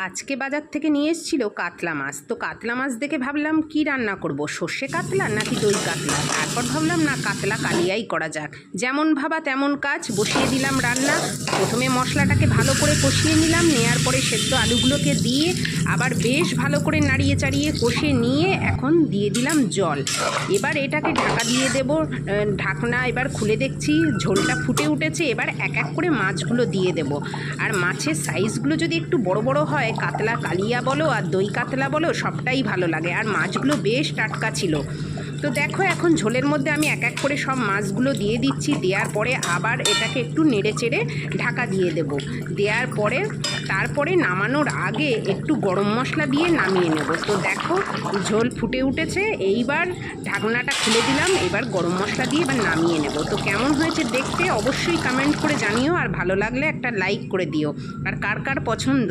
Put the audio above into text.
আজকে বাজার থেকে নিয়ে এসেছিল কাতলা মাছ। তো কাতলা মাছ দেখে ভাবলাম কি রান্না করব, সর্ষে কাতলা নাকি দই কাতলা। তারপর ভাবলাম না, কাতলা কালিয়াই করা যাক। যেমন ভাবা তেমন কাজ, বসিয়ে দিলাম রান্না। প্রথমে মশলাটাকে ভালো করে কষিয়ে নিলাম, নেওয়ার পরে সেদ্ধ আলুগুলোকে দিয়ে আবার বেশ ভালো করে নাড়িয়ে চাড়িয়ে কষে নিয়ে এখন দিয়ে দিলাম জল। এবার এটাকে ঢাকা দিয়ে দেব। ঢাকনা এবার খুলে দেখছি ঝোলটা ফুটে উঠেছে। এবার এক এক করে মাছগুলো দিয়ে দেব। আর মাছের সাইজগুলো যদি একটু বড় বড় হয়, কাতলা কালিয়া বলো আর দই কাতলা বলো, সবটাই ভালো লাগে। আর মাছগুলো বেশ টাটকা ছিল। তো দেখো এখন ঝোলের মধ্যে আমি এক এক করে সব মাছগুলো দিয়ে দিচ্ছি। দেওয়ার পরে আবার এটাকে একটু নেড়ে চেড়ে ঢাকা দিয়ে দেব। দেওয়ার পরে তারপরে নামানোর আগে একটু গরম মশলা দিয়ে নামিয়ে নেব। তো দেখো ঝোল ফুটে উঠেছে, এইবার ঢাকনাটা খুলে দিলাম। এবার গরম মশলা দিয়ে এবার নামিয়ে নেব। তো কেমন হয়েছে দেখতে অবশ্যই কমেন্ট করে জানিও, আর ভালো লাগলে একটা লাইক করে দিও। আর কার কার পছন্দ